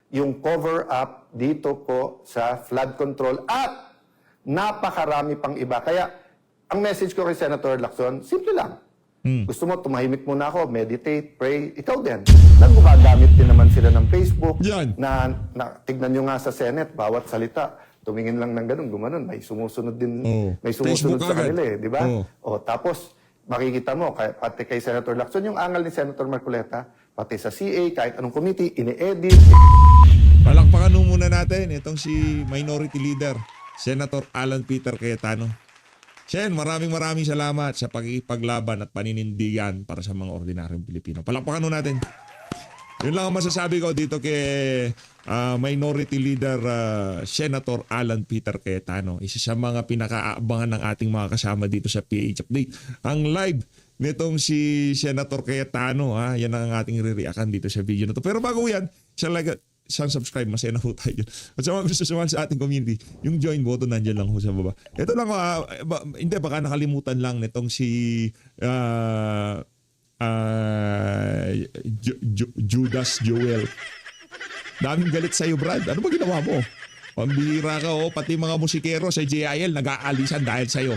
yung cover up dito po sa flood control at napakarami pang iba. Kaya ang message ko kay Senator Lacson, simple lang. Gusto mo, tumahimik muna ako, meditate, pray, ikaw din. Gumagamit din naman sila ng Facebook. Yan. Na tignan nyo nga sa Senate, bawat salita, tumingin lang ng ganun, gumanon, may sumusunod din, may sumusunod Facebook sa agad. kanila eh, di ba? Oo. Tapos, makikita mo, pati kay Senator Lacson, yung angal ni Senator Marcoleta, pati sa CA, kahit anong committee, ini-edit. Palakpakan muna natin itong si Minority Leader, Senator Alan Peter Cayetano. Sen, maraming salamat sa pagkikipaglaban at paninindigan para sa mga ordinaryong Pilipino. Palakpakan natin. Yun lang ang masasabi ko dito kay Minority Leader Senator Alan Peter Cayetano. Isa sa mga pinakaabangan ng ating mga kasama dito sa PH Update. Ang live nitong si Senator Cayetano. Yan ang ating re-reactan dito sa video na to. Pero bago yan, isang subscribe, masaya na po tayo. At sa mga gusto sumali sa ating community, yung join button nandiyan lang ho sa baba. Ito lang, hindi, baka nakalimutan lang nitong si Judas Joel. Daming galit sa'yo, Brad. Ano ba ginawa mo? Pambihira ka, pati mga musikero sa JIL nag-aalisan dahil sa'yo.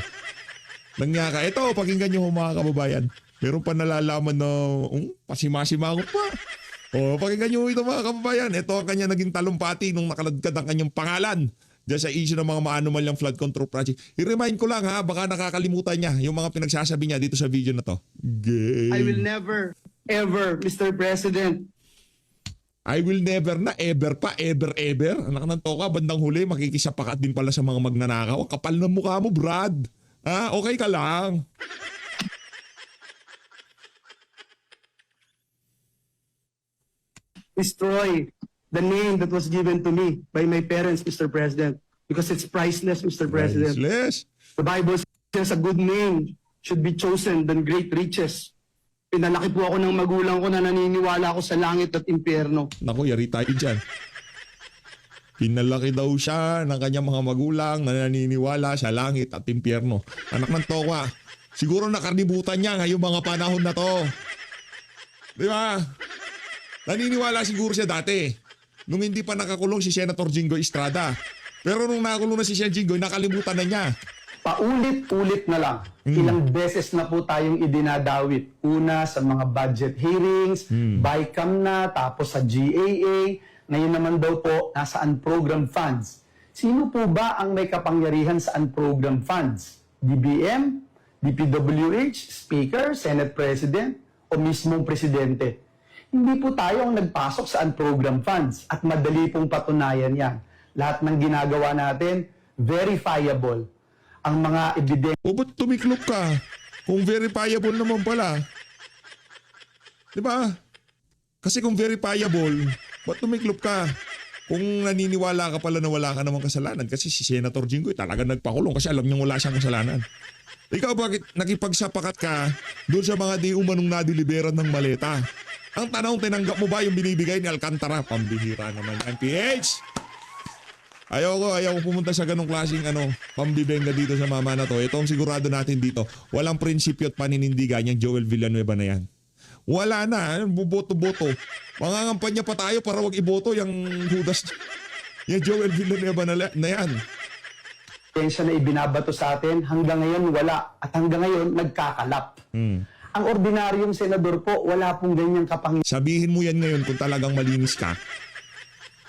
Langya ka. Ito, pakinggan nyo mga kababayan. Meron pa nalalaman na pasimasimangot pa. Pakinggan nyo ito mga kababayan. Ito ang kanya naging talumpati nung nakaladkad ang kanyang pangalan diyan sa issue ng mga maanumalyang flood control project. I-remind ko lang baka nakakalimutan niya yung mga pinagsasabi niya dito sa video na to. Gay. I will never, ever, Mr. President. I will never na, ever pa, ever. Anak ng toka, bandang huli, makikisapakat din pala sa mga magnanakaw. Kapal ng mukha mo, Brad. Okay ka lang. Destroy the name that was given to me by my parents, Mr. President, because it's priceless, Mr. President. Priceless. The Bible says a good name should be chosen than great riches. Pinalaki po ako ng magulang ko na naniniwala ako sa langit at impyerno. Naku, yari tayo dyan. Pinalaki daw siya ng kanyang mga magulang na naniniwala sa langit at impyerno. Anak ng toka, siguro nakalimutan niya ngayong mga panahon na to. Di ba? Naniniwala siguro siya dati nung hindi pa nakakulong si Senator Jinggoy Estrada. Pero nung nakakulong na si Senator Jinggoy, nakalimutan na niya. Paulit-ulit na lang. Ilang beses na po tayong idinadawit. Una sa mga budget hearings, BICAM na, tapos sa GAA. Ngayon naman daw po, nasa unprogrammed funds. Sino po ba ang may kapangyarihan sa unprogrammed funds? DBM? DPWH? Speaker? Senate President? O mismong Presidente? Hindi po tayo ang nagpasok sa unprogrammed funds at madali pong patunayan yan. Lahat ng ginagawa natin, verifiable. Ang mga ebidensya. Ba't tumiklop ka? Kung verifiable naman pala. Di ba? Kasi kung verifiable, ba't tumiklop ka? Kung naniniwala ka pala na wala ka namang kasalanan, kasi si Senator Jinggoy talaga nagpakulong kasi alam niyang wala siyang kasalanan. Ikaw bakit nakipagsapakat ka doon sa mga di umanong nadiliberan ng maleta? Ang tanong, tinanggap mo ba yung binibigay ni Alcantara? Pambihira naman yan, PH. Ayaw ko pumunta sa ganong klaseng pambibenga dito sa mama na to. Ito ang sigurado natin dito. Walang prinsipyo at paninindigan yung Joel Villanueva na yan. Wala na, buboto-boto. Mangangampanya pa tayo para wag iboto yung Judas, yung Joel Villanueva na yan. Ebidensya na ibinabato sa atin, hanggang ngayon wala. At hanggang ngayon, nagkakalap. Ang ordinaryong senador po, wala pong ganyang kapangyarihan. Sabihin mo yan ngayon kung talagang malinis ka.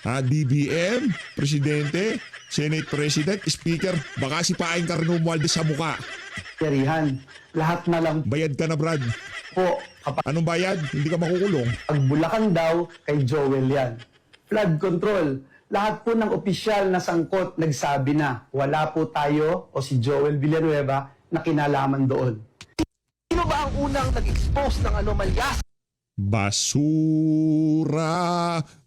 DBM, Presidente, Senate President, Speaker, baka sipain ka rin Romualdez sa mukha. Lahat na lang Bayad ka na, Brad. po, kapag Anong bayad? Hindi ka makukulong. Bulacan daw, kay Joel yan. Flood control. Lahat po ng opisyal na sangkot nagsabi na wala po tayo o si Joel Villanueva na kinalaman doon. Sino ba ang unang nag-expose ng anomalya? Basura.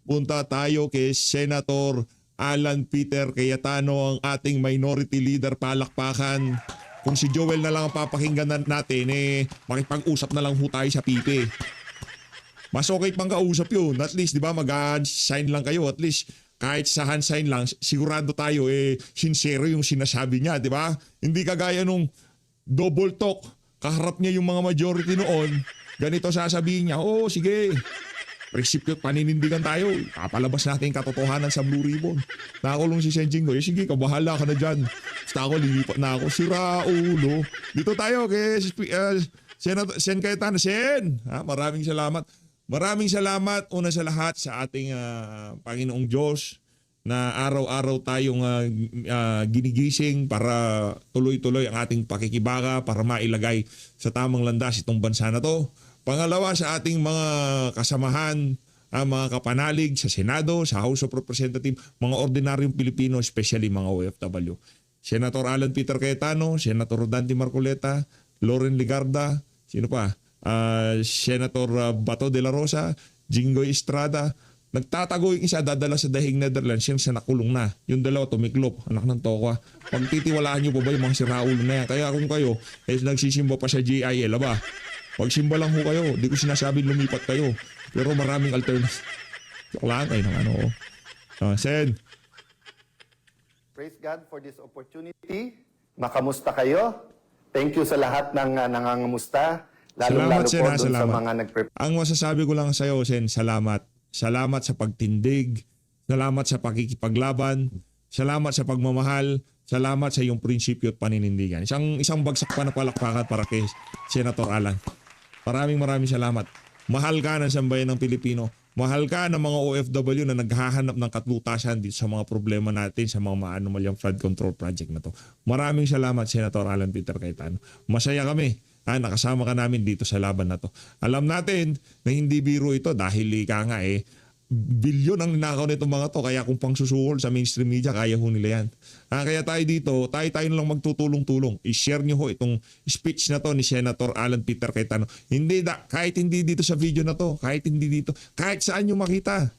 Punta tayo kay Senator Alan Peter Cayetano, ang ating minority leader. Palakpakan. Kung si Joel na lang ang papakinggan natin, makipag-usap na lang ho tayo sa pipi. Mas okay pang kausap yun. At least, di ba, mag-sign lang kayo. At least, kahit sa hand sign lang, sigurado tayo, sincere yung sinasabi niya, di ba? Hindi kagaya nung double talk. Kaharap niya yung mga majority noon. Ganito sasabihin niya, sige. prinsipyo at paninindigan tayo. Papalabas natin yung katotohanan sa Blue Ribbon. Nakakulong si Sen Jinggoy. Sige, kabahala ka na dyan. Basta ako, lilipat na ako. Sira ulo. Dito tayo kay Sen Cayetano. Sen, maraming salamat. Maraming salamat una sa lahat sa ating Panginoong Diyos na araw-araw tayong ginigising para tuloy-tuloy ang ating pakikibaga para mailagay sa tamang landas itong bansa na to. Pangalawa, sa ating mga kasamahan, mga kapanalig sa Senado, sa House of Representatives, mga ordinaryong Pilipino, especially mga OFW. Senator Alan Peter Cayetano, Senator Dante Marcoleta, Loren Ligarda, sino pa? Senator Bato de la Rosa, Jinggoy Estrada. Nagtatago yung isa, dadala sa dahing Netherlands, yan sa nakulong na. Yung dalawa, tumiklop, anak ng tokwa. Pagtitiwalaan nyo pa ba yung mga siraulo na yan? Kaya kung kayo, nagsisimba pa sa GIL, aba, pagsimba lang ho kayo, di ko sinasabing lumipat kayo. Pero maraming alternative. Lang kayo ng ano. Sen. Praise God for this opportunity. Makamusta kayo? Thank you sa lahat ng nangangamusta. Lalo-lalo po Sen, dun sa mga nagprepare. Ang masasabi ko lang sa'yo, Sen, salamat. Salamat sa pagtindig. Salamat sa pakikipaglaban. Salamat sa pagmamahal. Salamat sa iyong prinsipyo at paninindigan. Isang bagsak pa na palakpakan para kay Senator Alan. Maraming salamat. Mahal ka ng sambayan ng Pilipino. Mahal ka ng mga OFW na naghahanap ng katlutasan dito sa mga problema natin sa mga maanomalyang flood control project na to. Maraming salamat, Senator Alan Peter Cayetano. Masaya kami. Nakasama ka namin dito sa laban na to. Alam natin na hindi biro ito dahil ika nga bilyon ang ninakaw nitong mga to. Kaya kung pang susuhol sa mainstream media, kaya ho nila yan. Kaya tayo dito, tayo na lang magtutulong-tulong. I-share nyo ho itong speech na to ni Senator Alan Peter Cayetano. Kahit hindi dito sa video na to, kahit hindi dito, kahit saan nyo makita,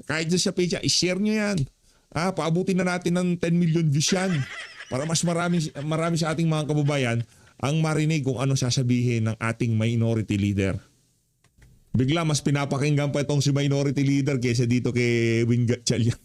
kahit sa page, i-share nyo yan. Paabutin na natin ng 10 million views yan. Para mas marami sa ating mga kababayan ang marinig kung ano sasabihin ng ating minority leader. Bigla mas pinapakinggan pa itong si minority leader kaysa dito kay Win Gatchalian.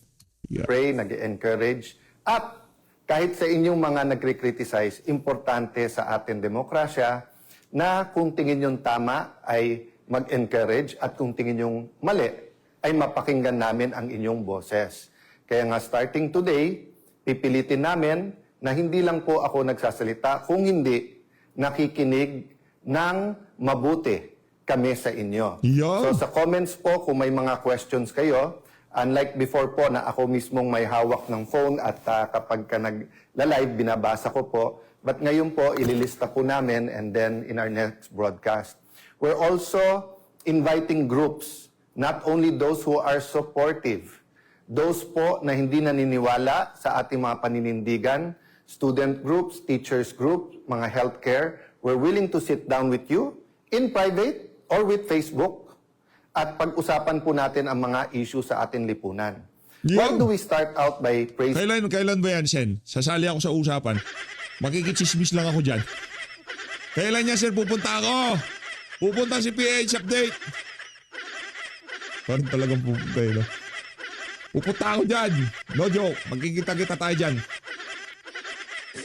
Pray, nag-encourage. At kahit sa inyong mga nagkri-criticize, importante sa ating demokrasya na kung tingin yung tama ay mag-encourage at kung tingin yung mali ay mapakinggan namin ang inyong boses. Kaya nga starting today, pipilitin namin na hindi lang po ako nagsasalita, kung hindi nakikinig ng mabuti kami sa inyo. Yeah. So sa comments po, kung may mga questions kayo, unlike before po na ako mismong may hawak ng phone at kapag ka nagla-live, binabasa ko po. But ngayon po, ililista po namin and then in our next broadcast. We're also inviting groups, not only those who are supportive, those po na hindi naniniwala sa ating mga paninindigan, student groups, teachers groups, mga healthcare, we're willing to sit down with you in private or with Facebook at pag-usapan po natin ang mga issue sa ating lipunan. Why do we start out by praising? Kailan ba yan, Sen? Sasali ako sa usapan. Makikichismis lang ako dyan. Kailan niya, Sen, pupunta ako? Pupunta si PH Update. Parang talagang pupunta no? Pupunta ako dyan. No joke. Magkikita-kita tayo dyan.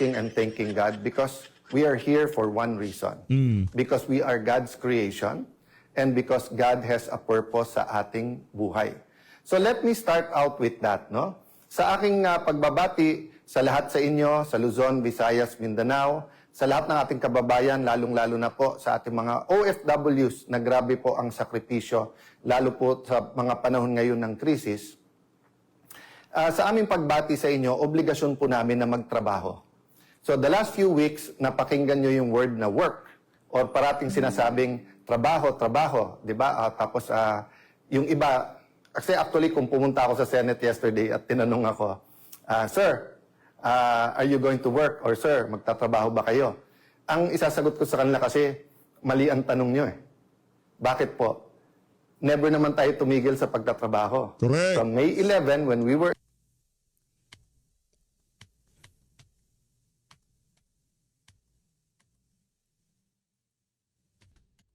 And thanking God because we are here for one reason. Because we are God's creation and because God has a purpose sa ating buhay. So let me start out with that, no? Sa aking pagbabati sa lahat sa inyo, sa Luzon, Visayas, Mindanao, sa lahat ng ating kababayan, lalong-lalo na po sa ating mga OFWs na grabe po ang sakripisyo, lalo po sa mga panahon ngayon ng krisis. Sa aming pagbati sa inyo, obligasyon po namin na magtrabaho. So the last few weeks, napakinggan nyo yung word na work or parating sinasabing trabaho, di ba? Tapos yung iba, kasi actually kung pumunta ako sa Senate yesterday at tinanong ako, Sir, are you going to work? Or Sir, magtatrabaho ba kayo? Ang isasagot ko sa kanila kasi, mali ang tanong nyo eh. Bakit po? Never naman tayo tumigil sa pagtatrabaho. Correct. From May 11, when we were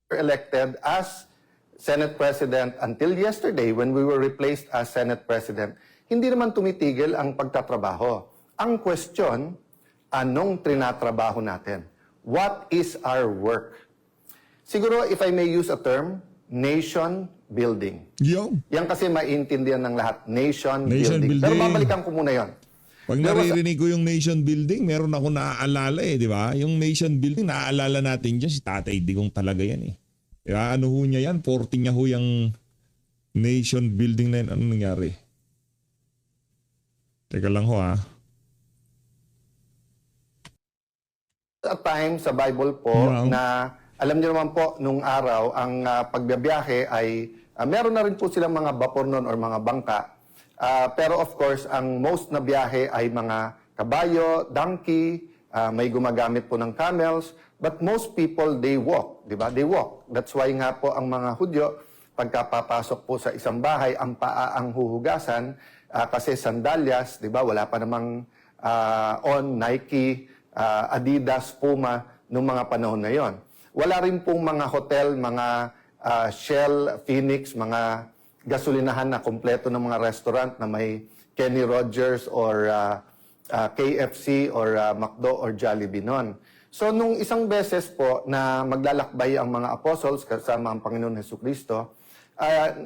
elected as Senate President until yesterday when we were replaced as Senate President, hindi naman tumitigil ang pagtatrabaho. Ang question, anong trinatrabaho natin? What is our work? Siguro, if I may use a term, nation building. Yung. Yan kasi maintindihan ng lahat. Nation, Nation building. Pero building. babalikan ko muna yon. Pag naririnig ko yung nation building, meron ako naaalala di ba? Yung nation building, naaalala natin dyan, si Tatay Digong talaga yan Di ba? Ano ho niya yan? 40 niya ho yung nation building na yan. Ano nangyari? Teka lang ho At times sa Bible po Yeah. na alam niyo naman po nung araw ang pagbibiyahe ay meron na rin po silang mga vapor noon or mga bangka. Pero of course, ang most na biyahe ay mga kabayo, donkey, may gumagamit po ng camels, but most people they walk, di ba? They walk. That's why nga po ang mga Hudyo pagkapapasok po sa isang bahay, ang paa ang huhugasan kasi sandalyas, di ba? Wala pa namang on Nike, Adidas, Puma noong mga panahon na yon. Wala rin pong mga hotel, mga Shell, Phoenix, mga gasolinahan na kompleto ng mga restaurant na may Kenny Rogers or KFC or McDo or Jollibee noon. So nung isang beses po na maglalakbay ang mga apostles kasama ang Panginoon Hesukristo,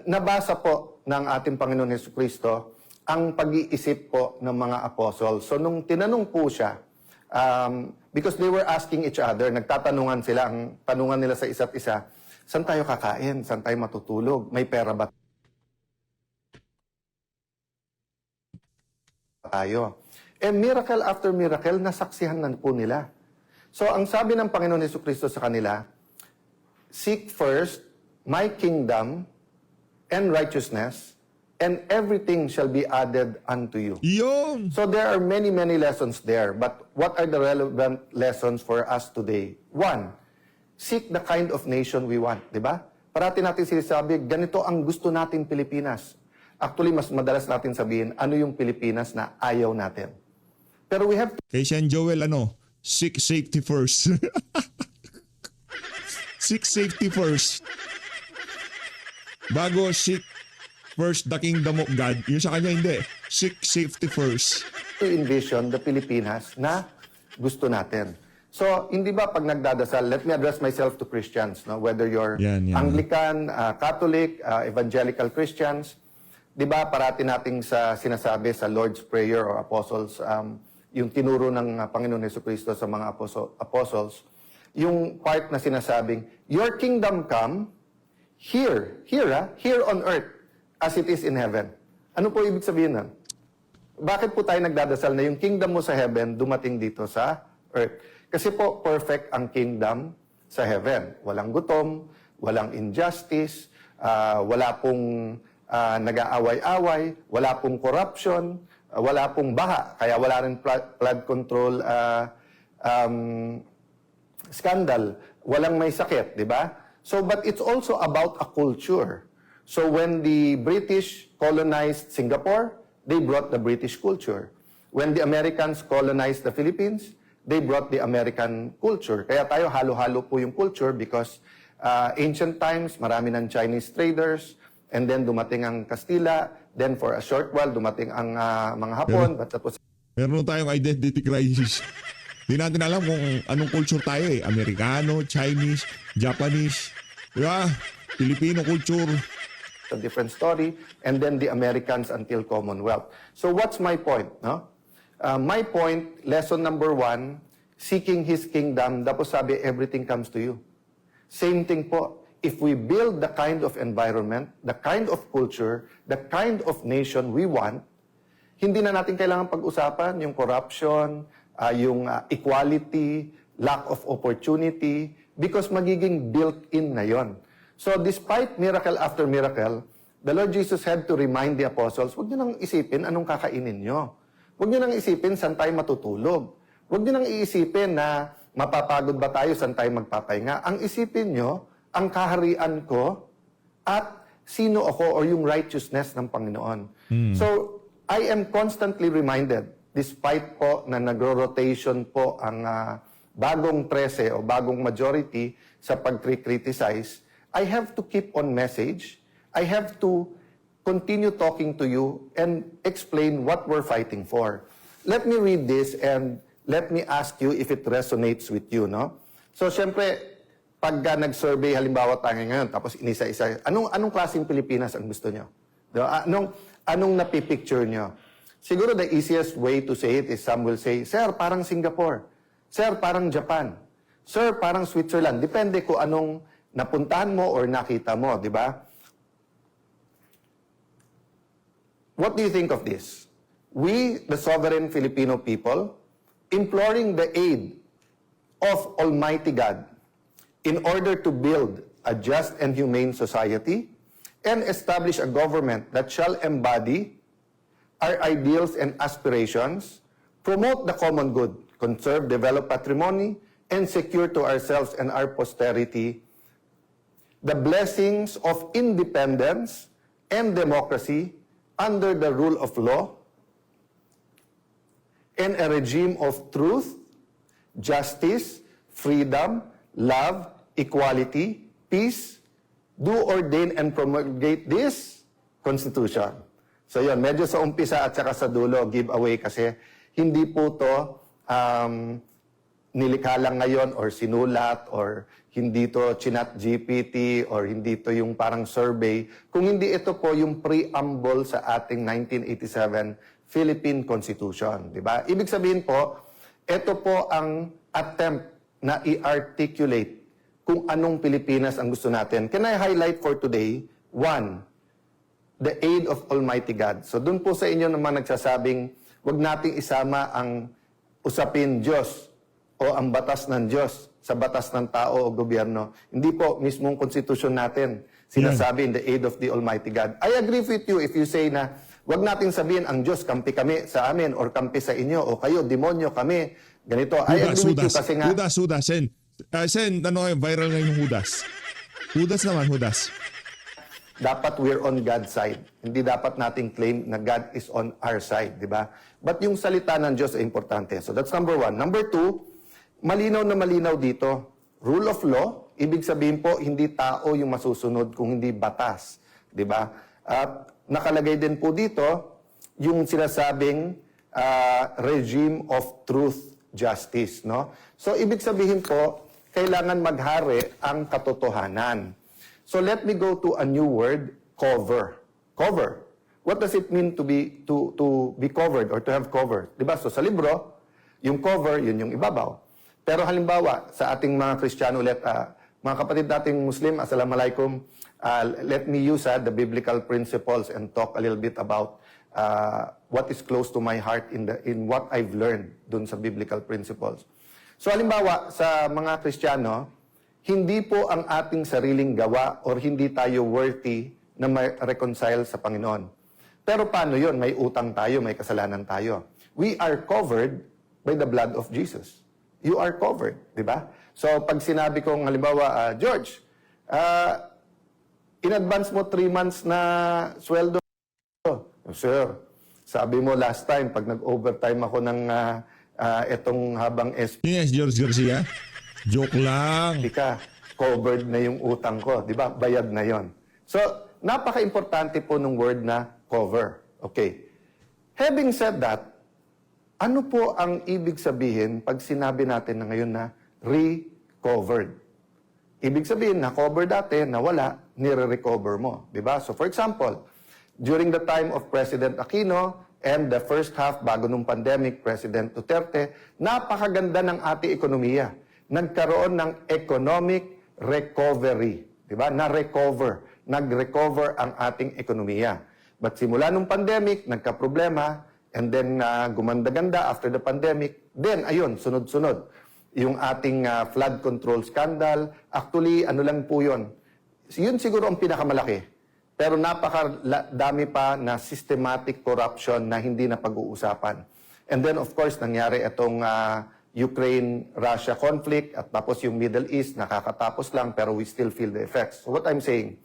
nabasa po ng ating Panginoon Hesukristo ang pag-iisip po ng mga apostles. So nung tinanong po siya, because they were asking each other, nagtatanungan sila, ang tanungan nila sa isa't isa, saan tayo kakain? Saan tayo matutulog? May pera ba tayo? And miracle after miracle, nasaksihan na po nila. So ang sabi ng Panginoon Hesukristo sa kanila, seek first my kingdom and righteousness, and everything shall be added unto you. Yun! So there are many, many lessons there. But what are the relevant lessons for us today? One, seek the kind of nation we want. Di ba? Parati natin sinasabi, ganito ang gusto natin Pilipinas. Actually, mas madalas natin sabihin, ano yung Pilipinas na ayaw natin. Pero we have to Kay Sean Joel, seek safety first. Seek safety first. Bago seek first the kingdom of God, yung sa kanya hindi. Seek safety first. envision the Pilipinas na gusto natin. So, hindi ba pag nagdadasal, let me address myself to Christians, no? Whether you're Yan. Anglican, Catholic, Evangelical Christians, di ba parati nating sinasabi sa Lord's Prayer or Apostles, yung tinuro ng Panginoon Hesukristo sa mga apostles, yung part na sinasabing, your kingdom come here on earth as it is in heaven. Ano po ibig sabihin nun? Bakit po tayo nagdadasal na yung kingdom mo sa heaven dumating dito sa earth? Kasi po perfect ang kingdom sa heaven. Walang gutom, walang injustice, wala pong nag-aaway-away, wala pong corruption, wala pong baha, kaya wala rin flood control scandal, walang may sakit, di ba? So, but it's also about a culture. So, when the British colonized Singapore, they brought the British culture. When the Americans colonized the Philippines, they brought the American culture. Kaya tayo halo-halo po yung culture because ancient times, marami ng Chinese traders, and then dumating ang Kastila, then for a short while, dumating ang mga Hapon, but that was Meron tayong identity crisis. Di natin alam kung anong culture tayo Amerikano, Chinese, Japanese, di ba? Filipino culture. a different story, and then the Americans until Commonwealth. So what's my point? No? My point, lesson number 1, seeking His kingdom, tapos sabi, everything comes to you. Same thing po. If we build the kind of environment, the kind of culture, the kind of nation we want, hindi na natin kailangan pag-usapan yung corruption, yung equality, lack of opportunity, because magiging built-in na yon. So despite miracle after miracle, the Lord Jesus had to remind the apostles, huwag nyo nang isipin anong kakainin nyo. Huwag nyo nang isipin saan tayo matutulog. Huwag nyo nang iisipin na mapapagod ba tayo, saan tayo magpapahinga. Ang isipin nyo, ang kaharian ko at sino ako or yung righteousness ng Panginoon. So, I am constantly reminded, despite po na nagro-rotation po ang bagong 13 o bagong majority sa pag-criticize, I have to keep on message. I have to continue talking to you and explain what we're fighting for. Let me read this and let me ask you if it resonates with you, no? So, syempre, pagka nag-survey, halimbawa tayo ngayon, tapos inisa-isa, anong klaseng Pilipinas ang gusto nyo? Diba? Anong napipicture nyo? Siguro the easiest way to say it is some will say, Sir, parang Singapore. Sir, parang Japan. Sir, parang Switzerland. Depende kung anong napuntahan mo or nakita mo, di ba? What do you think of this? We, the sovereign Filipino people, imploring the aid of Almighty God in order to build a just and humane society and establish a government that shall embody our ideals and aspirations, promote the common good, conserve, develop patrimony, and secure to ourselves and our posterity the blessings of independence and democracy under the rule of law and a regime of truth, justice, freedom, love, equality, peace, do ordain and promulgate this Constitution. So yun, medyo sa umpisa at saka sa dulo, giveaway kasi hindi po to nilikha lang ngayon or sinulat or hindi to chinat GPT or hindi to yung parang survey. Kung hindi ito po yung preamble sa ating 1987 Philippine Constitution, di ba? Ibig sabihin po, ito po ang attempt na i-articulate kung anong Pilipinas ang gusto natin. Can I highlight for today? One, the aid of Almighty God. So doon po sa inyo naman nagsasabing, wag nating isama ang usapin Diyos o ang batas ng Diyos sa batas ng tao o gobyerno. Hindi po mismong konstitusyon natin sinasabi in the aid of the Almighty God. I agree with you if you say na wag natin sabihin ang Diyos kampi kami sa amin or kampi sa inyo o kayo demonyo kami. Ganito. I agree with you kasi nga Judas, Sen. Sen, viral ngayon yung Judas. Judas naman, Judas. dapat we're on God's side. Hindi dapat nating claim na God is on our side, di ba? But yung salita ng Diyos ay importante. So that's number one. Number two, malinaw na malinaw dito. Rule of law, ibig sabihin po, hindi tao yung masusunod kung hindi batas. Di ba? At nakalagay din po dito, yung sinasabing regime of truth, justice. No? So ibig sabihin po, kailangan maghari ang katotohanan. So let me go to a new word, cover. Cover. What does it mean to be covered or to have cover? Diba? So sa libro, yung cover, yun yung ibabaw. Pero halimbawa, sa ating mga Kristiyano ulit, mga kapatid nating Muslim, Assalamualaikum, let me use the biblical principles and talk a little bit about what is close to my heart in what I've learned dun sa biblical principles. So halimbawa, sa mga Kristiyano, hindi po ang ating sariling gawa or hindi tayo worthy na ma-reconcile sa Panginoon. Pero paano yun? May utang tayo, may kasalanan tayo. We are covered by the blood of Jesus. You are covered, di ba? So pag sinabi kong halimbawa, George, in advance mo 3 months na sweldo. Sir, sabi mo last time, pag nag-overtime ako ng etong habang SP, Yes, George Garcia. Joke lang. di ka, covered na yung utang ko. Di ba? Bayad na yon. So, napaka-importante po ng word na cover. Okay. Having said that, ano po ang ibig sabihin pag sinabi natin na ngayon na recovered? Ibig sabihin, na-cover dati, nawala, nire-recover mo. Di ba? So, for example, during the time of President Aquino and the first half bago nung pandemic, President Duterte, napakaganda ng ating ekonomiya. Nagkaroon ng economic recovery. Diba? Na-recover. Nag-recover ang ating ekonomiya. But simula nung pandemic, nagka-problema, and then gumanda-ganda after the pandemic, then ayun, sunod-sunod. Yung ating flood control scandal, actually, ano lang po yun. Yun siguro ang pinakamalaki. Pero napakadami pa na systematic corruption na hindi na pag-uusapan. And then, of course, nangyari itong Ukraine-Russia conflict at tapos yung Middle East, nakakatapos lang pero we still feel the effects. So what I'm saying,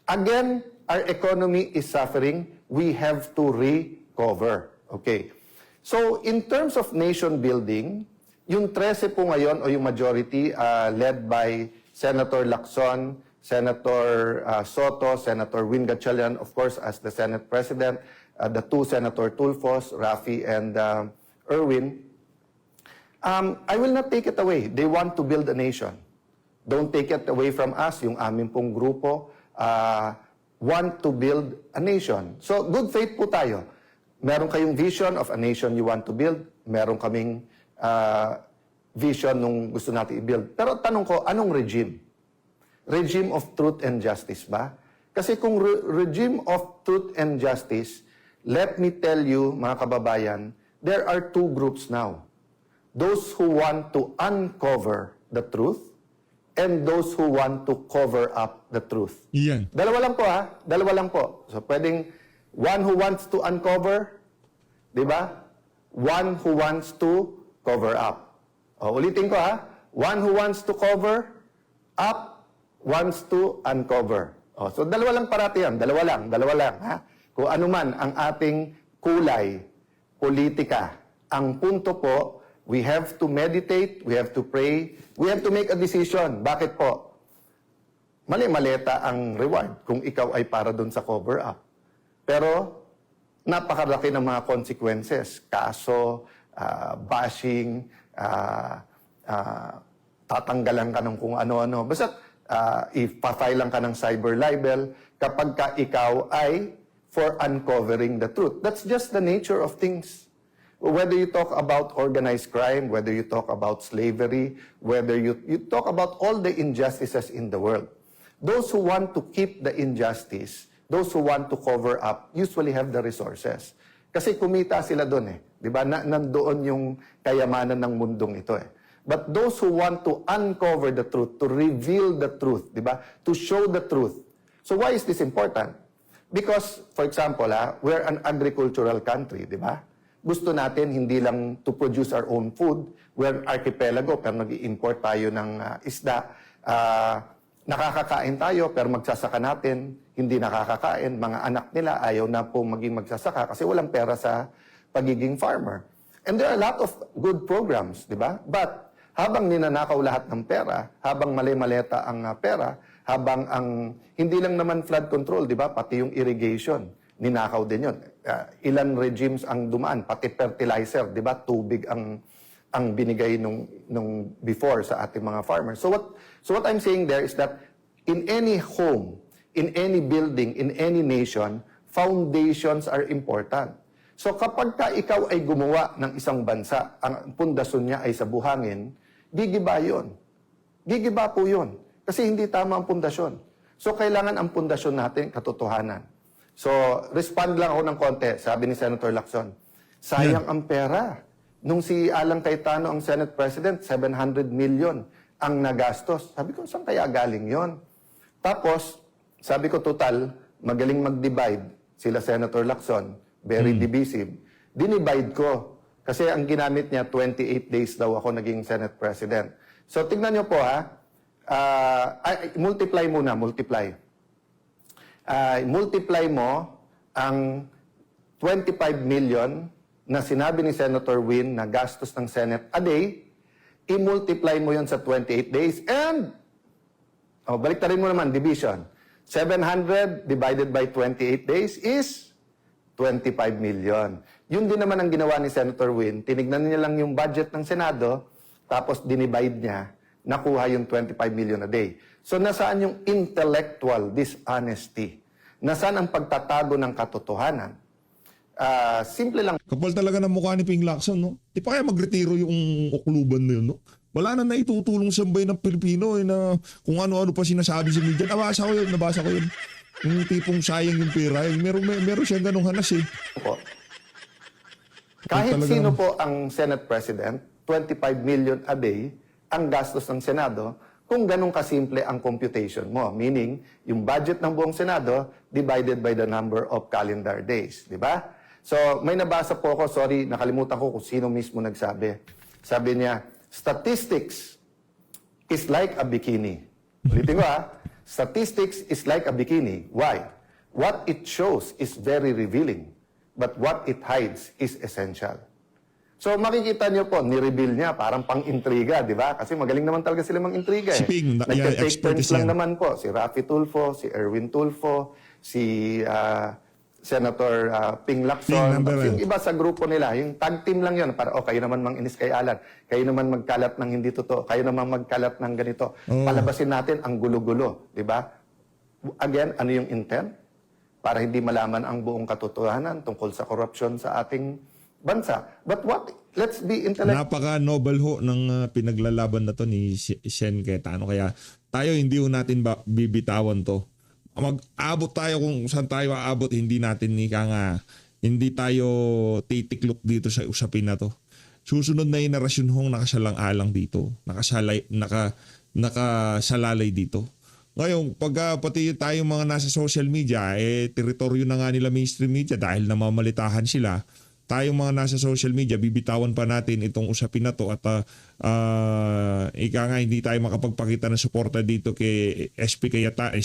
again, our economy is suffering. We have to recover. Okay. So in terms of nation building, yung 13 po ngayon o yung majority led by Senator Lacson, Senator Soto, Senator Win Gatchalian, of course, as the Senate President, the two Senator Tulfos, Rafi, and Erwin, I will not take it away. They want to build a nation. Don't take it away from us, yung aming pong grupo, want to build a nation. So, good faith po tayo. Meron kayong vision of a nation you want to build. Meron kaming vision nung gusto natin i-build. Pero tanong ko, anong regime? Regime of truth and justice ba? Kasi kung regime of truth and justice, let me tell you, mga kababayan, there are two groups now. Those who want to uncover the truth and those who want to cover up the truth. Iyan. Dalawa lang po ha. Dalawa lang po. So pwedeng one who wants to uncover, di ba? One who wants to cover up. O, ulitin ko ha. One who wants to cover up, wants to uncover. O, so dalawa lang parati yan. Dalawa lang ha. Kung ano man ang ating kulay, politika, ang punto po, we have to meditate, we have to pray, we have to make a decision. Bakit po? Mali-maleta ang reward kung ikaw ay para doon sa cover-up. Pero, napakalaki ng mga consequences. Kaso, bashing, tatanggalan ka ng kung ano-ano. Basta, ipa-file lang ka ng cyber libel kapag ka ikaw ay for uncovering the truth. That's just the nature of things. Whether you talk about organized crime, whether you talk about slavery, whether you talk about all the injustices in the world, those who want to keep the injustice, those who want to cover up, usually have the resources. Kasi kumita sila doon eh. Di ba? Nandoon yung kayamanan ng mundong ito eh. But those who want to uncover the truth, to reveal the truth, di ba? To show the truth. So why is this important? Because, for example, we're an agricultural country, di ba? Gusto natin hindi lang to produce our own food. We're an archipelago, pero nag-i-import tayo ng isda. Nakakakain tayo, pero magsasaka natin, hindi nakakakain. Mga anak nila ayaw na po maging magsasaka kasi walang pera sa pagiging farmer. And there are a lot of good programs, di ba? But habang ninanakaw lahat ng pera, habang mali-maleta ang pera, habang ang hindi lang naman flood control, di ba? Pati yung irrigation, ninakaw din yun. Ilan regimes ang dumaan, pati fertilizer, di ba? Tubig ang binigay nung before sa ating mga farmers. So what I'm saying there is that in any home, in any building, in any nation, foundations are important. So kapag ka ikaw ay gumawa ng isang bansa, ang pundasyon niya ay sa buhangin, gigiba yun. Gigiba po yun. Kasi hindi tama ang pundasyon. So kailangan ang pundasyon natin katotohanan. So respond lang ako ng konti, sabi ni Senator Lacson. Sayang ang pera. Nung si Alan Cayetano ang Senate President, 700 million ang nagastos. Sabi ko, saan kaya galing yon? Tapos, sabi ko, total, magaling mag-divide. Sila Senator Lacson, very divisive. Dinivide ko. Kasi ang ginamit niya, 28 days daw ako naging Senate President. So, tignan niyo po multiply muna, multiply. Multiply mo ang 25 million na sinabi ni Senator Win na gastos ng Senate a day, i-multiply mo yon sa 28 days and, baliktarin mo naman, division. 700 divided by 28 days is 25 million. Yun din naman ang ginawa ni Senator Win. Tinignan niya lang yung budget ng Senado, tapos dinivide niya, nakuha yung 25 million a day. So nasaan yung intellectual dishonesty? Nasaan ang pagtatago ng katotohanan? Simple lang. Kapal talaga ng mukha ni Ping Lacson, no? Di pa kaya magretiro yung okluban na yun, no? Wala na naitutulong sa bayan ng Pilipino na kung ano-ano pa sinasabi sa media. Nabasa ko yun. Yung tipong sayang yung pera. Meron siyang ganong hanas eh. Po. Kahit sino po ang Senate President, 25 million a day ang gastos ng Senado kung ganun kasimple ang computation mo. Meaning, yung budget ng buong Senado divided by the number of calendar days. Di ba? So, may nabasa po ako, sorry, nakalimutan ko kung sino mismo nagsabi. Sabi niya, statistics is like a bikini. Ulitin ko statistics is like a bikini. Why? What it shows is very revealing, but what it hides is essential. So makikita niyo po, ni-reveal niya, parang pang-intriga, di ba? Kasi magaling naman talaga sila mang-intriga eh. Si Ping, Nagka-take turns expertise lang yan. naman po. Si Raffy Tulfo, si Erwin Tulfo, si Senator Ping Lacson. Ping, number Tapos yung one. iba sa grupo nila, yung tag team lang yun. Para, kayo naman manginis kay Alan. Kayo naman magkalat ng hindi totoo. Kayo naman magkalat ng ganito. Oo. Palabasin natin ang gulo-gulo. Di ba? Again, ano yung intent? Para hindi malaman ang buong katotohanan tungkol sa korupsyon sa ating bansa. But let's be intellectual. Napaka-noble ho ng pinaglalaban na to ni Shen Cayetano. Kaya tayo hindi ho natin bibitawan to. Mag-abot tayo kung saan tayo aabot, hindi natin hindi tayo titiklop dito sa usapin na to. Susunod na henerasyon hong nakasalang-alang dito. Nakasalalay dito. Ngayon, pag pati tayo mga nasa social media, teritoryo na nga nila mainstream media dahil namamalitahan sila. Tayong mga nasa social media, bibitawan pa natin itong usapin na to at hindi tayo makapagpakita ng suporta dito kay SP Cayetano.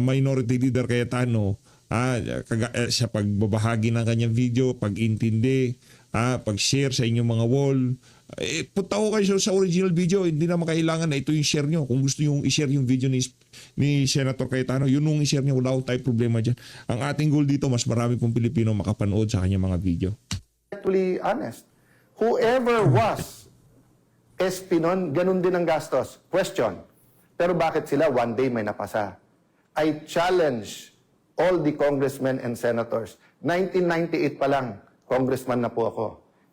Minority Leader Cayetano sa pagbabahagi ng kanyang video, pag-intindi, pag-share sa inyong mga wall. Punta ko kayo sa original video, hindi na makailangan na ito yung share nyo. Kung gusto nyo i-share yung video ni Senator Cayetano, yun yung i-share nyo, wala tayong problema dyan. Ang ating goal dito, mas marami pong Pilipino makapanood sa kanyang mga video. Actually honest. Whoever was SP nun, ganun din ang gastos. Question. Pero bakit sila one day may napasa? I challenge all the congressmen and senators. 1998 pa lang, congressman na po ako.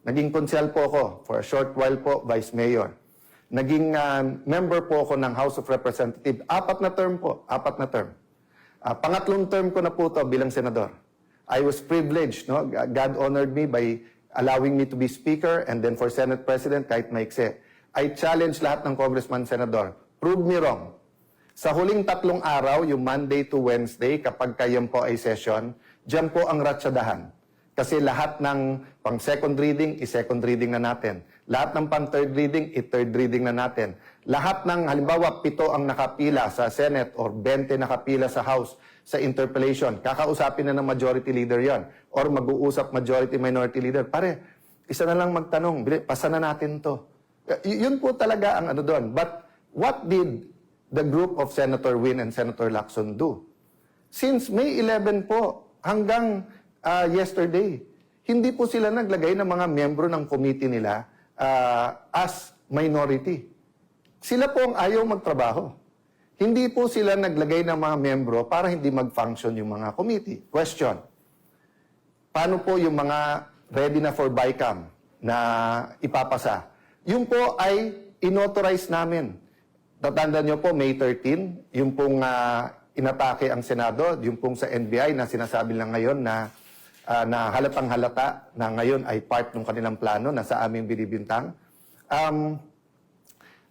Naging konsyal po ako for a short while po, vice mayor. Naging member po ako ng House of Representatives. 4 na term po, 4 na term. Pangatlong term ko na po to bilang senador. I was privileged, no? God honored me by allowing me to be speaker and then for Senate President kahit maikse. I challenge lahat ng congressman, senador. Prove me wrong. Sa huling 3 araw, yung Monday to Wednesday, kapag kayo po ay session, dyan po ang ratsadahan. Kasi lahat ng pang-second reading, i-second reading na natin. Lahat ng pang-third reading, i-third reading na natin. Lahat ng, halimbawa, 7 ang nakapila sa Senate or 20 nakapila sa House sa interpellation, kakausapin na ng majority leader yon or mag-uusap majority-minority leader. Pare, isa na lang magtanong, pasa na natin to. Yun po talaga ang ano doon. But what did the group of Senator Win and Senator Lacson do? Since May 11 po, hanggang yesterday, hindi po sila naglagay ng mga miyembro ng committee nila as minority. Sila po ang ayaw magtrabaho. Hindi po sila naglagay ng mga miyembro para hindi mag-function yung mga committee. Question. Paano po yung mga ready na for BICAM na ipapasa? Yung po ay inauthorize namin. Tatandaan nyo po, May 13, yung pong inatake ang Senado, yung pong sa NBI na sinasabi lang ngayon na halatang halata na ngayon ay part ng kanilang plano na sa aming binibintang.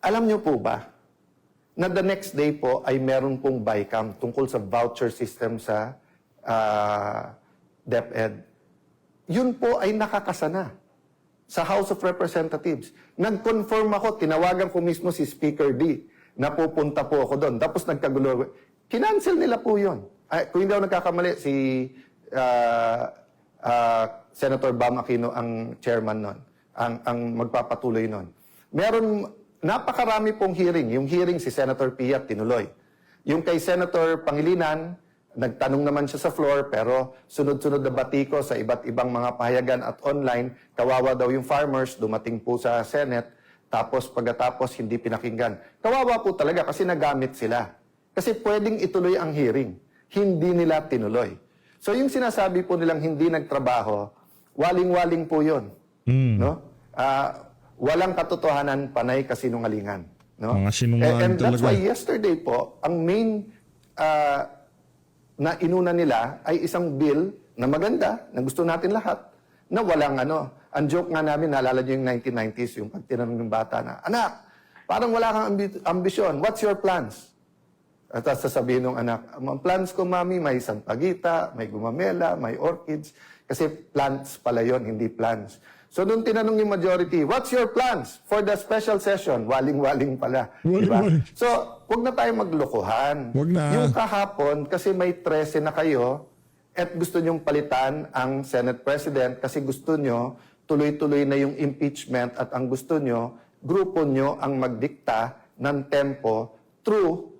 Alam nyo po ba na the next day po ay meron pong BICAM tungkol sa voucher system sa DepEd. Yun po ay nakakasana sa House of Representatives. Nag-confirm ako, tinawagan ko mismo si Speaker D na pupunta po ako doon. Tapos nagkagulo. Kinancel nila po yun. Kung hindi ako nagkakamali, si Senator Bam Aquino ang chairman nun, ang magpapatuloy nun. Meron, napakarami pong hearing. Yung hearing si Senator Pia tinuloy. Yung kay Senator Pangilinan, nagtanong naman siya sa floor, pero sunod-sunod na batiko sa iba't ibang mga pahayagan at online, kawawa daw yung farmers, dumating po sa Senate, tapos pagkatapos hindi pinakinggan. Kawawa po talaga kasi nagamit sila. Kasi pwedeng ituloy ang hearing. Hindi nila tinuloy. So yung sinasabi po nilang hindi nagtrabaho, waling-waling po yun. No? Walang katotohanan, panay kasinungalingan. No? Mga sinungaling And that's talaga. why yesterday po, ang main na inuna nila ay isang bill na maganda, na gusto natin lahat, na walang ano. Ang joke nga namin, naalala nyo yung 1990s, yung pag tinanong ng bata na, anak, parang wala kang ambisyon. What's your plans? At sasabihin ng anak, ang plans ko, mami, may sampagita, may gumamela, may orchids. Kasi plants pala yon, hindi plans. So doon tinanong yung majority, what's your plans for the special session? Waling-waling pala. Diba? Waling-waling. So, huwag na tayo maglokohan. Huwag na. Yung kahapon, kasi may 13 na kayo, at gusto nyong palitan ang Senate President kasi gusto nyo, tuloy-tuloy na yung impeachment at ang gusto nyo, grupo nyo ang magdikta ng tempo through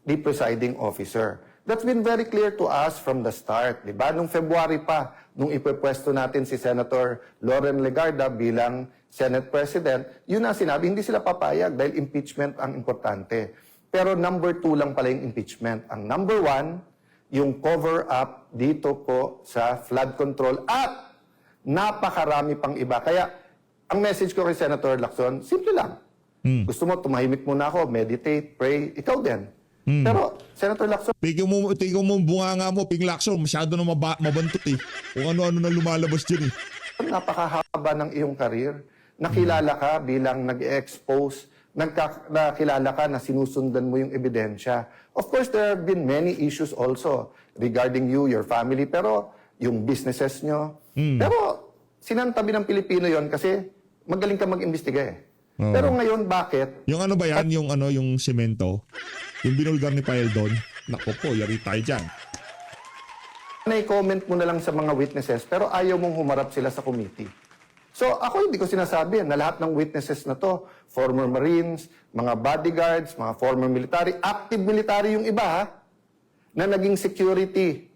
the presiding officer. That's been very clear to us from the start, di ba? Nung February pa, nung ipepwesto natin si Senator Loren Legarda bilang Senate President, yun ang sinabi, hindi sila papayag dahil impeachment ang importante. Pero number 2 lang pala yung impeachment. Ang number 1, yung cover-up dito po sa flood control at napakarami pang iba. Kaya ang message ko kay Senator Lacson, simple lang. Gusto mo, tumahimik muna ako, meditate, pray, ikaw din. Pero, Senator Lacson, Tingnan mo bunganga mo, Ping Lacson, masyado na mabantot eh. Kung ano-ano na lumalabas dyan eh. napakahaba ng iyong karir. Nakilala ka bilang nag-expose, nakilala ka na sinusundan mo yung ebidensya. Of course, there have been many issues also regarding you, your family, pero yung businesses nyo. Pero sinantabi ng Pilipino yon kasi magaling ka mag-imbestiga eh. Pero ngayon, bakit? Yung ano ba yan? Yung semento? Yung binulgar ni Pael doon? Nako po, yari tayo dyan. Na-comment mo na lang sa mga witnesses, pero ayaw mong humarap sila sa committee. So ako hindi ko sinasabi na lahat ng witnesses na to, former Marines, mga bodyguards, mga former military, active military yung iba ha, na naging security.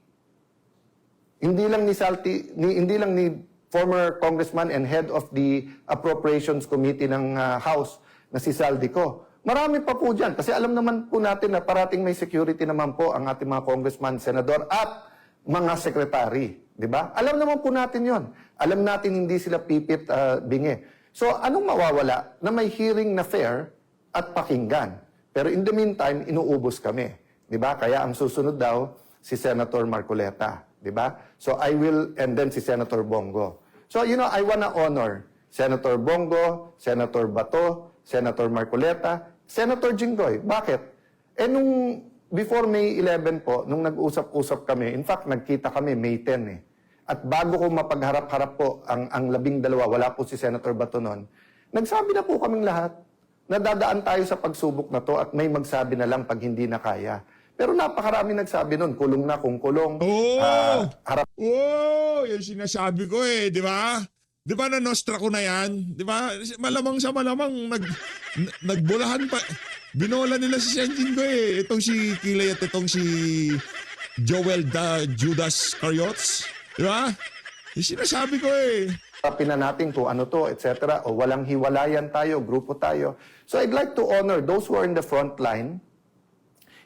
Hindi lang ni former congressman and head of the Appropriations Committee ng House na si Saldico. Marami pa po dyan kasi alam naman po natin na parating may security naman po ang ating mga congressman, senador at mga sekretary. Di ba? Alam naman po natin yon. Alam natin hindi sila pipit bingi. So anong mawawala na may hearing na fair at pakinggan? Pero in the meantime, inuubos kami. Di ba? Kaya ang susunod daw si Senator Marcoleta. Di ba? So I will, and then si Senator Bongo. So I wanna honor Senator Bongo, Senator Bato, Senator Marcoleta, Senator Jinggoy. Bakit? Nung before May 11 po, nung nag-usap-usap kami, in fact, nagkita kami May 10 eh. At bago ko mapagharap-harap po ang 12, wala po si Senator Bato noon, nagsabi na po kaming lahat na dadaan tayo sa pagsubok na to at may magsabi na lang pag hindi na kaya. Pero napakarami nagsabi noon, kulong na kung kulong. Harap Yung sinasabi ko eh, di ba? Di ba na-nostra ko na yan? Di ba? Malamang sa malamang nagbulahan pa. Binola nila si Senjin ko eh. Itong si Kilay at itong si Joel Judas Cariots. Di ba? Yung sinasabi ko eh. harapin na natin kung ano to, etc. O walang hiwalayan tayo, grupo tayo. So I'd like to honor those who are in the front line.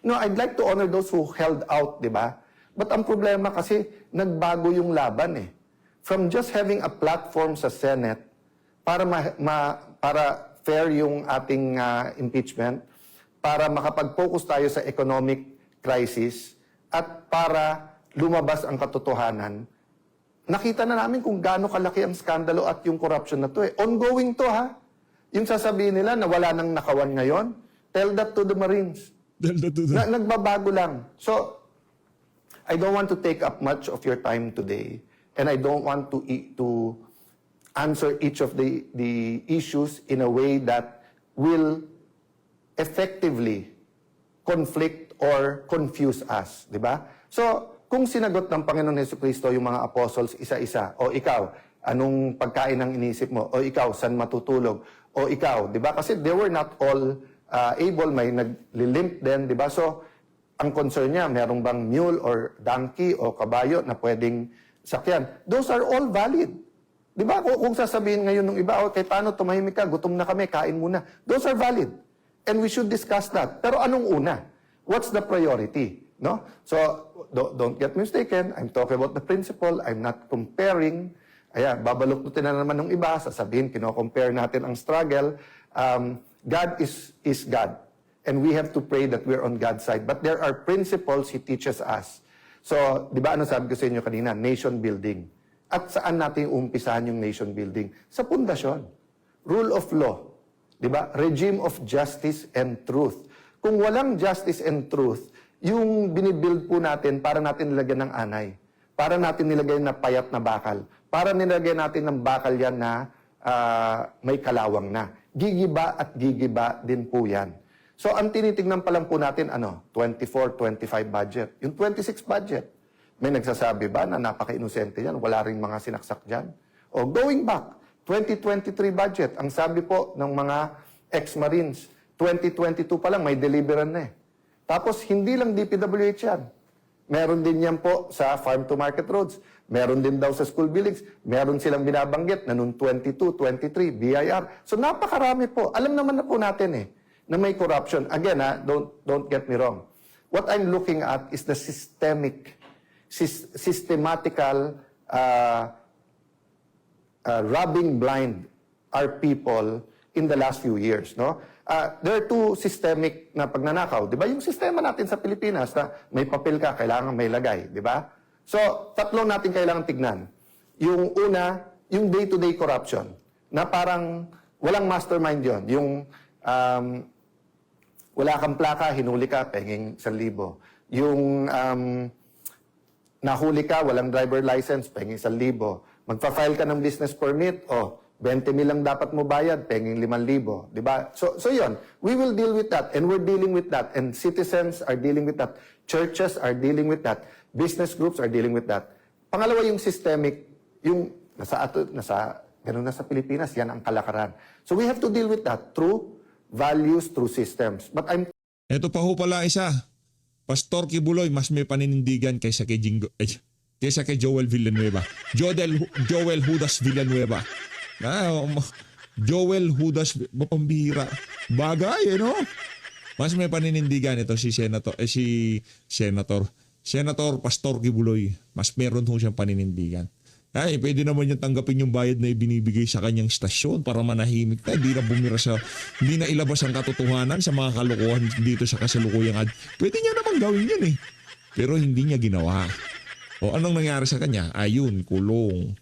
I'd like to honor those who held out, di ba? But ang problema kasi, nagbago yung laban eh. From just having a platform sa Senate para para fair yung ating impeachment, para makapag-focus tayo sa economic crisis, at para lumabas ang katotohanan, nakita na namin kung gaano kalaki ang skandalo at yung corruption na to eh. Ongoing to ha. Yung sasabihin nila na wala nang nakawan ngayon, tell that to the Marines. Nagbabago lang. So, I don't want to take up much of your time today, and I don't want to answer each of the issues in a way that will effectively conflict or confuse us, di ba? So, kung sinagot ng Panginoon Jesucristo yung mga apostles isa-isa, o ikaw, anong pagkain ang inisip mo? O ikaw, saan matutulog? O ikaw, di ba? Kasi they were not all able, may naglilimp din, di ba? So, ang concern niya, merong bang mule or donkey o kabayo na pwedeng sakyan? Those are all valid. Di ba? Kung sasabihin ngayon ng iba, okay, paano tumahimik ka? Gutom na kami, kain muna. Those are valid. And we should discuss that. Pero anong una? What's the priority? No? So, don't get mistaken. I'm talking about the principle. I'm not comparing. Ayan, babaluktutin na naman ng iba. Sasabihin, kino-compare natin ang struggle. God is God. And we have to pray that we're on God's side. But there are principles He teaches us. So, di ba ano sabi ko sa inyo kanina? Nation building. At saan natin umpisahan yung nation building? Sa pundasyon. Rule of law. Di ba? Regime of justice and truth. Kung walang justice and truth, yung binibuild po natin, para natin nilagyan ng anay. Para natin nilagyan na payat na bakal. Para nilagyan natin ng bakal yan na may kalawang na. Gigiba at gigiba din po yan. So, ang tinitignan pa lang po natin, 24-25 budget. Yung 26 budget, may nagsasabi ba na napaka-inosente yan? Wala rin mga sinaksak dyan? O going back, 2023 budget, ang sabi po ng mga ex-Marines, 2022 pa lang, may deliveran na eh. Tapos, hindi lang DPWH yan. Meron din yan po sa farm-to-market roads. Meron din daw sa school buildings. Meron silang binabanggit na noong 22, 23, BIR. So napakarami po. Alam naman na po natin na may corruption. Again, don't get me wrong. What I'm looking at is the systematical rubbing blind our people in the last few years. No? There are two systemic na pagnanakaw. Di ba? Yung sistema natin sa Pilipinas na may papel ka, kailangan may lagay. Di ba? So, tatlong natin kailangan tignan. Yung una, yung day-to-day corruption na parang walang mastermind yon. Yung wala kang plaka, hinuli ka, penging 1,000. Yung nahuli ka, walang driver license, penging 1,000. Magpa-file ka ng business permit, 20,000 lang dapat mo bayad, penging 5,000. Diba? So yun, we will deal with that, and we're dealing with that, and citizens are dealing with that, churches are dealing with that, business groups are dealing with that. Pangalawa, yung systemic, yung ganun na sa Pilipinas, yan ang kalakaran. So we have to deal with that through values, through systems. But Ito pa ho pala isa. Pastor Kibuloy, mas may paninindigan kaysa kay Joel Villanueva. Joel Judas Villanueva. Joel Judas, pambihira. Bagay, no? Mas may paninindigan ito si Senator Pastor Kibuloy. Mas meron ho siyang paninindigan. Ay, pwede naman yung tanggapin yung bayad na ibinibigay sa kanyang istasyon para manahimik tayo. Hindi na ilabas ang katotohanan sa mga kalokohan dito sa kasalukuyang ad. Pwede niya naman gawin yan Pero hindi niya ginawa. O anong nangyari sa kanya? Ayun, kulong.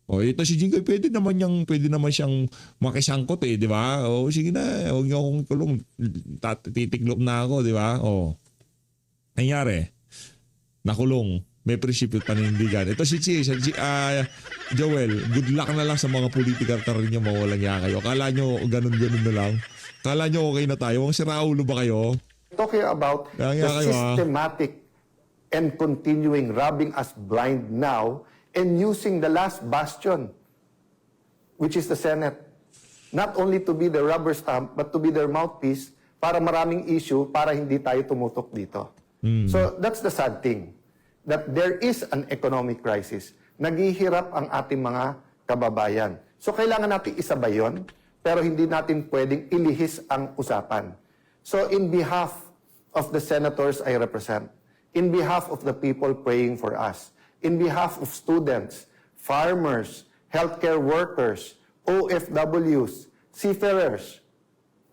O ito si Jinggoy, pwede naman siyang makisangkot di ba? O sige na, huwag niyo akong kulong. Titiklop na ako, di ba? O. Nangyari, nakulong. May prinsipyo at panindigan. Ito si Joel, good luck na lang sa mga political career niyo, mawalang niya kayo. Kala nyo ganun-ganun na lang. Kala nyo okay na tayo. Ang siraulo ba kayo? talking about the systematic and continuing rubbing us blind now and using the last bastion, which is the Senate, not only to be the rubber stamp, but to be their mouthpiece para maraming issue para hindi tayo tumutok dito. So that's the sad thing, that there is an economic crisis. Naghihirap ang ating mga kababayan. So kailangan natin isabay yun, pero hindi natin pwedeng ilihis ang usapan. So in behalf of the senators I represent, in behalf of the people praying for us, in behalf of students, farmers, healthcare workers, OFWs, seafarers,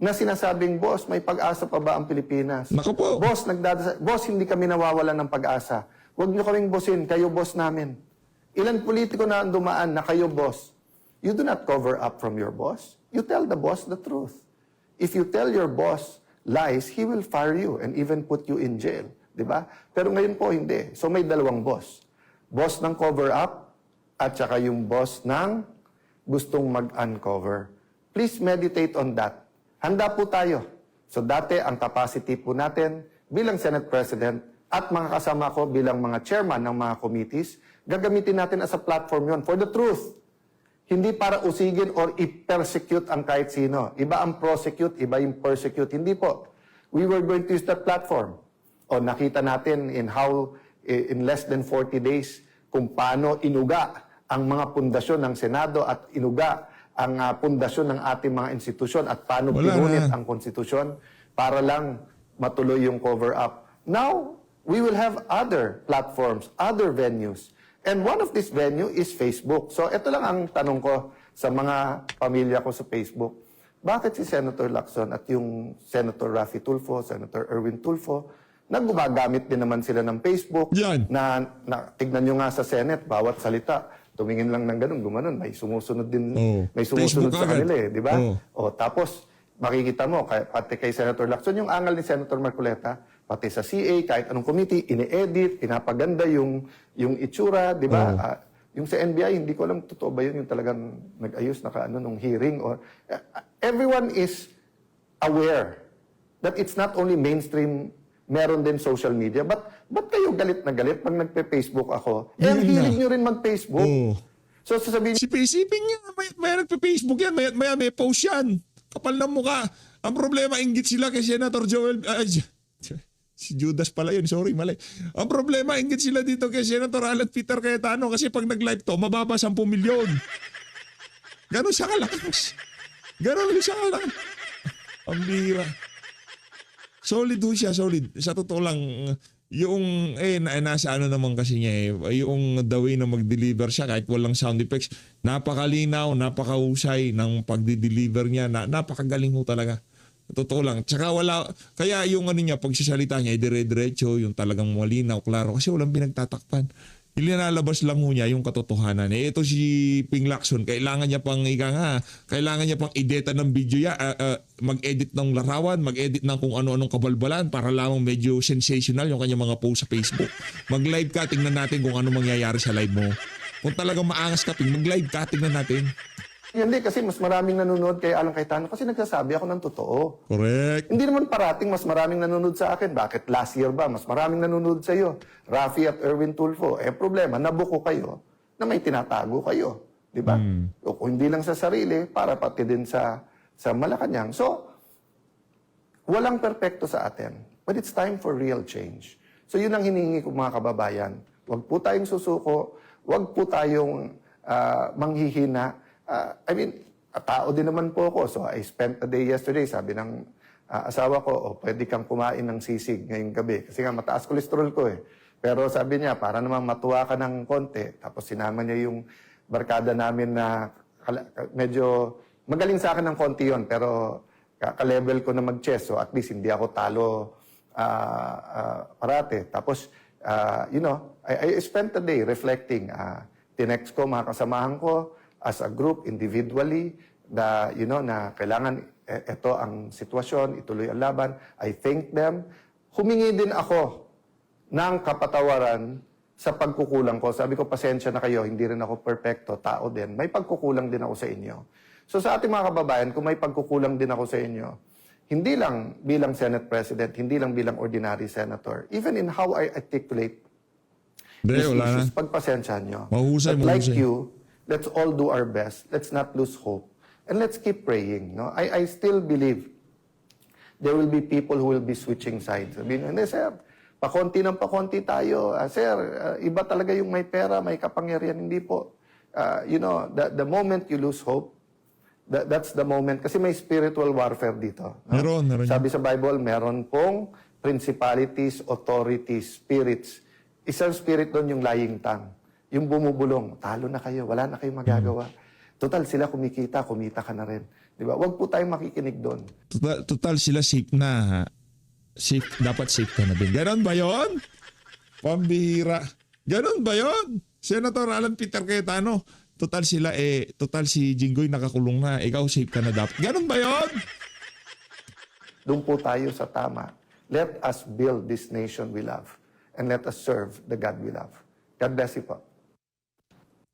na sinasabing, boss, may pag-asa pa ba ang Pilipinas? Naku po. Boss, boss, hindi kami nawawalan ng pag-asa. Huwag niyo kaming bossin, kayo boss namin. Ilan politiko na ang dumaan na kayo boss? You do not cover up from your boss. You tell the boss the truth. If you tell your boss lies, he will fire you and even put you in jail. Diba? Pero ngayon po, hindi. So may dalawang boss. Boss ng cover up at saka yung boss ng gustong mag-uncover. Please meditate on that. Handa po tayo. So dati, ang capacity po natin bilang Senate President at mga kasama ko bilang mga chairman ng mga committees, gagamitin natin as a platform yon for the truth. Hindi para usigin or i-persecute ang kahit sino. Iba ang prosecute, iba yung persecute. Hindi po. We were going to use that platform. O nakita natin in less than 40 days kung paano inuga ang mga pundasyon ng Senado at inuga ang pundasyon ng ating mga institusyon at paano pinunit ang konstitusyon para lang matuloy yung cover-up. Now, we will have other platforms, other venues. And one of this venue is Facebook. So ito lang ang tanong ko sa mga pamilya ko sa Facebook. Bakit si Senator Lacson at yung Senator Raffy Tulfo, Senator Erwin Tulfo, gumagamit din naman sila ng Facebook Yan. na tignan nyo nga sa Senate, bawat salita, tumingin lang ng ganun, gumanon, may sumusunod din, may sumusunod Facebook sa agad. kanila di ba? Oh. Tapos, makikita mo, pati kay Senator Lacson, yung angal ni Senator Marcoleta, pati sa CA, kahit anong committee, ini-edit, pinapaganda yung itsura, di ba? Yung sa NBI, hindi ko alam, totoo ba yun, yung talagang nag-ayos na nung hearing. Or everyone is aware that it's not only mainstream, meron din social media. Ba't kayo galit na galit pag nagpe-Facebook ako? Ang hilig nyo rin mag-Facebook. So sasabihin Isipin niya, may nagpe-Facebook yan, may post yan. Kapal ng mukha. Ang problema, inggit sila kay Senator Joel, Si Judas pala yun. Sorry, mali. Ang problema, ingit sila dito kay Senator Alan Peter Cayetano kasi pag nag-live to, mababa 10 milyon. Ganon siya kalakas. Ganon siya kalakas. Ang bihira. Solid ho siya, solid. Sa totoo lang, yung, nasa ano naman kasi niya yung the way na mag-deliver siya kahit walang sound effects, napakalinaw, napakahusay ng pagdi-deliver niya, napakagaling ho talaga. Totoo lang. Tsaka kaya yung ano niya, pagsasalita niya, dire-diretso, yung talagang malinaw, klaro, kasi walang pinagtatakpan. Ilinalabas lang ho niya yung katotohanan. Ito si Ping Lacson, kailangan niya pang kailangan niya pang edita ng video mag-edit ng larawan, mag-edit ng kung ano-anong kabalbalan para lamang medyo sensational yung kanyang mga post sa Facebook. Mag-live ka, tingnan natin kung ano mangyayari sa live mo. Kung talagang maangas ka, mag-live ka, tingnan natin. Hindi, kasi mas maraming nanonood kay Alan Cayetano kasi nagsasabi ako ng totoo. Correct. Hindi naman parating mas maraming nanonood sa akin. Bakit last year ba? Mas maraming nanonood sa iyo. Rafi at Erwin Tulfo. Problema, nabuko kayo na may tinatago kayo. Di ba? O kung hindi lang sa sarili, para pati din sa Malacanang. So, walang perpekto sa atin. But it's time for real change. So, yun ang hinihingi ko mga kababayan. Huwag po tayong susuko. Huwag po tayong manghihina. Tao din naman po ako. So, I spent a day yesterday. Sabi ng asawa ko, pwede kang kumain ng sisig ngayong gabi. Kasi nga, mataas kolesterol ko eh. Pero sabi niya, para naman matuwa ka ng konti. Tapos sinama niya yung barkada namin na medyo magaling sa akin ng konti yon, pero ka-level ko na mag-chess. So, at least hindi ako talo parate. Tapos, I spent a day reflecting. Tinext ko mga kasamahan ko, as a group, individually, na kailangan ito ang sitwasyon, ituloy ang laban. I thank them. Humingi din ako ng kapatawaran sa pagkukulang ko. Sabi ko, pasensya na kayo, hindi rin ako perfecto, tao din. May pagkukulang din ako sa inyo. So sa ating mga kababayan, kung may pagkukulang din ako sa inyo, hindi lang bilang Senate President, hindi lang bilang ordinary senator, even in how I articulate these issues, pagpasensyahan nyo. Mahusay, But like mahusay. you, let's all do our best. Let's not lose hope. And let's keep praying. No? I still believe there will be people who will be switching sides. Sabihin, hindi sir, pakonti ng pakonti tayo. Sir, iba talaga yung may pera, may kapangyarihan. Hindi po. The moment you lose hope, that's the moment. Kasi may spiritual warfare dito. No? Meron. Sabi sa Bible, meron pong principalities, authorities, spirits. Isang spirit doon yung lying tongue. Yung bumubulong, talo na kayo, wala na kayong magagawa. Total, sila kumita ka na rin. Di ba? Huwag po tayong makikinig doon. Total sila safe na. Safe, dapat safe ka na din. Ganon ba yun? Pambihira. Ganon ba yun? Senator Alan Peter Cayetano, total si Jinggoy nakakulong na. Ikaw safe ka na dapat. Ganon ba yun? Doon po tayo sa tama. Let us build this nation we love. And let us serve the God we love. God bless you po.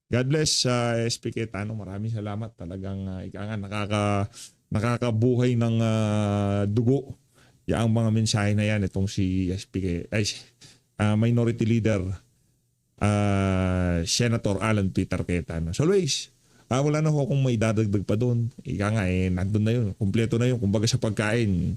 God bless SP Cayetano. Maraming salamat. Talagang nakakabuhay ng dugo. Yang mga mensahe na yan. Itong si Minority Leader Senator Alan Peter Cayetano. So always, wala na ako kung may dadagdag pa doon. Nandun na yun. Kompleto na yun. Kumbaga sa pagkain,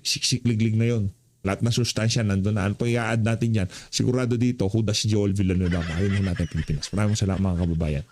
siksik-liglig na yun. Lahat na sustansya nandun na. Ano pang i-add natin yan? Sigurado dito, Judas Joel Villanueva. Ayun natin Pilipinas. Maraming salamat mga kababayan.